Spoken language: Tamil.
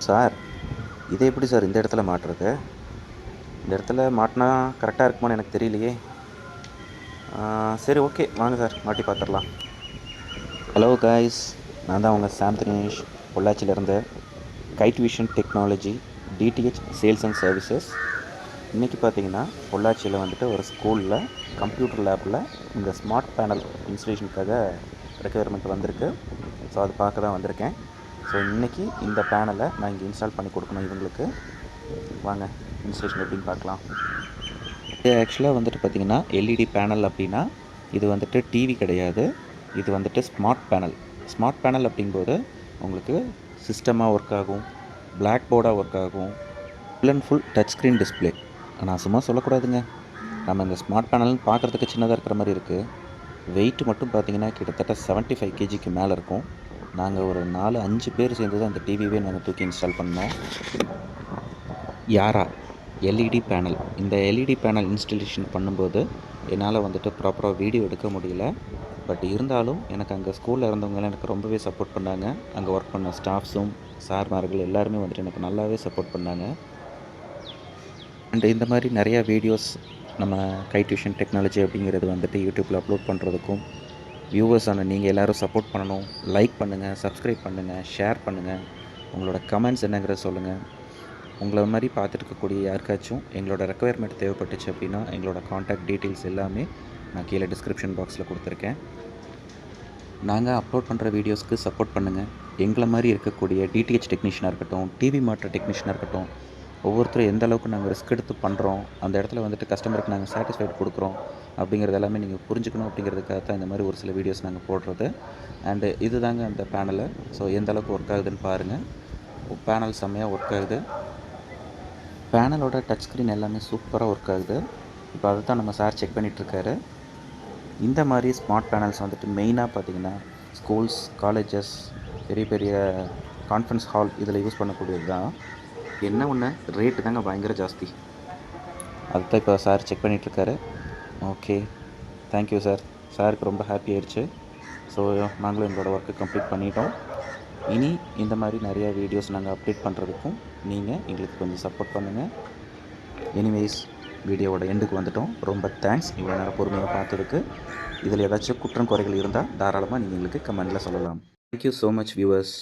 சார், இதை எப்படி சார் இந்த இடத்துல மாட்டுறது? இந்த இடத்துல மாட்டினா கரெக்டாக இருக்குமான்னு எனக்கு தெரியலையே. சரி, ஓகே, வாங்க சார், மாட்டி பார்த்துடலாம். ஹலோ காய்ஸ், நான் தான் உங்கள் சாம் தினேஷ், பொள்ளாச்சியிலேருந்து. Kite vision technology DTH sales and services. இன்றைக்கி பார்த்தீங்கன்னா பொள்ளாச்சியில் வந்துட்டு ஒரு ஸ்கூலில் கம்ப்யூட்டர் லேபில் இந்த ஸ்மார்ட் பேனல் இன்ஸ்டலேஷனுக்காக ரெக்குயர்மெண்ட் வந்திருக்கு. ஸோ அது பார்க்க தான் வந்திருக்கேன். ஸோ இன்றைக்கி இந்த பேனலை நான் இங்கே இன்ஸ்டால் பண்ணி கொடுக்கணும் இவங்களுக்கு. வாங்க இன்ஸ்டலேஷன் எப்படின்னு பார்க்கலாம். இது ஆக்சுவலாக வந்துட்டு பார்த்திங்கன்னா எல்இடி பேனல் அப்படின்னா இது வந்துட்டு டிவி கிடையாது. இது வந்துட்டு ஸ்மார்ட் பேனல். ஸ்மார்ட் பேனல் அப்படிங்கும்போது உங்களுக்கு சிஸ்டமாக ஒர்க் ஆகும், பிளாக் போர்டாக ஒர்க் ஆகும், full and full touch screen display. நான் சும்மா சொல்லக்கூடாதுங்க, நம்ம இந்த ஸ்மார்ட் பேனல்னு பார்க்குறதுக்கு சின்னதாக இருக்கிற மாதிரி இருக்குது. வெயிட் மட்டும் பார்த்திங்கன்னா கிட்டத்தட்ட 75 kgக்கு மேலே இருக்கும். நாங்கள் ஒரு 4-5 பேர் சேர்ந்து தான் இந்த டிவியே நாங்கள் தூக்கி இன்ஸ்டால் பண்ணோம். யாரா எல்இடி பேனல். இந்த எல்இடி பேனல் இன்ஸ்டலேஷன் பண்ணும்போது என்னால் வந்துட்டு ப்ராப்பராக வீடியோ எடுக்க முடியல. பட் இருந்தாலும் எனக்கு அங்கே ஸ்கூலில் இருந்தவங்களாம் எனக்கு ரொம்பவே சப்போர்ட் பண்ணாங்க. அங்கே ஒர்க் பண்ண ஸ்டாஃப்ஸும் சார்மார்கள் எல்லாருமே வந்துட்டு எனக்கு நல்லாவே சப்போர்ட் பண்ணாங்க. அண்ட் இந்த மாதிரி நிறையா வீடியோஸ் நம்ம கைட் விஷன் டெக்னாலஜி அப்படிங்கிறது வந்துட்டு யூடியூப்பில் அப்லோட் பண்ணுறதுக்கும் வியூவர்ஸான நீங்கள் எல்லோரும் சப்போர்ட் பண்ணணும். லைக் பண்ணுங்கள், சப்ஸ்கிரைப் பண்ணுங்கள், ஷேர் பண்ணுங்கள். உங்களோட கமெண்ட்ஸ் என்னங்கிறத சொல்லுங்கள். உங்களை மாதிரி பார்த்துட்டு இருக்கக்கூடிய யாருக்காச்சும் எங்களோட ரெக்குயர்மெண்ட் தேவைப்பட்டுச்சு அப்படின்னா எங்களோட காண்டாக்ட் டீட்டெயில்ஸ் எல்லாமே நான் கீழே டிஸ்கிரிப்ஷன் பாக்ஸில் கொடுத்துருக்கேன். நாங்கள் அப்லோட் பண்ணுற வீடியோஸ்க்கு சப்போர்ட் பண்ணுங்கள். எங்களை மாதிரி இருக்கக்கூடிய டிடிஹெச் டெக்னீஷியனாக இருக்கட்டும், டிவி மாற்ற டெக்னீஷியனாக இருக்கட்டும், ஒவ்வொருத்தரும் எந்த அளவுக்கு நாங்கள் ரிஸ்க் எடுத்து பண்ணுறோம், அந்த இடத்துல வந்துட்டு கஸ்டமருக்கு நாங்கள் சாட்டிஸ்ஃபைட் கொடுக்குறோம் அப்படிங்கிறது எல்லாமே நீங்கள் புரிஞ்சுக்கணும். அப்படிங்கிறதுக்காக தான் இந்த மாதிரி ஒரு சில வீடியோஸ் நாங்கள் போடுறது. அண்டு இது தாங்க அந்த பேனலு. ஸோ எந்த அளவுக்கு ஒர்க் ஆகுதுன்னு பாருங்கள். பேனல் செம்மையாக ஒர்க் ஆகுது. பேனலோட டச் ஸ்க்ரீன் எல்லாமே சூப்பராக ஒர்க் ஆகுது. இப்போ அதை தான் நம்ம சார் செக் பண்ணிகிட்ருக்காரு. இந்த மாதிரி ஸ்மார்ட் பேனல்ஸ் வந்துட்டு மெயினாக பார்த்திங்கன்னா ஸ்கூல்ஸ், காலேஜஸ், பெரிய பெரிய கான்ஃபரன்ஸ் ஹால் இதில் யூஸ் பண்ணக்கூடியது தான். என்ன ஒன்று, ரேட்டு தாங்க பயங்கர ஜாஸ்தி. அதுதான் இப்போ சார் செக் பண்ணிகிட்ருக்காரு. Okay, thank you sir. சாருக்கு ரொம்ப ஹாப்பி ஆயிடுச்சு. ஸோ நாங்களும் எங்களோட ஒர்க்கை கம்ப்ளீட் பண்ணிட்டோம். இனி இந்த மாதிரி நிறையா வீடியோஸ் நாங்கள் அப்டேட் பண்ணுறதுக்கும் நீங்கள் எங்களுக்கு கொஞ்சம் சப்போர்ட் பண்ணுங்கள். எனிவேஸ், வீடியோவோட எண்டுக்கு வந்துட்டோம். ரொம்ப தேங்க்ஸ் இவ்வளோ நேரம் பொறுமையாக பார்த்ததுக்கு. இதில் ஏதாச்சும் குற்றம் குறைகள் இருந்தால் தாராளமாக நீங்கள் எங்களுக்கு கமெண்டில் சொல்லலாம். Thank you so much viewers.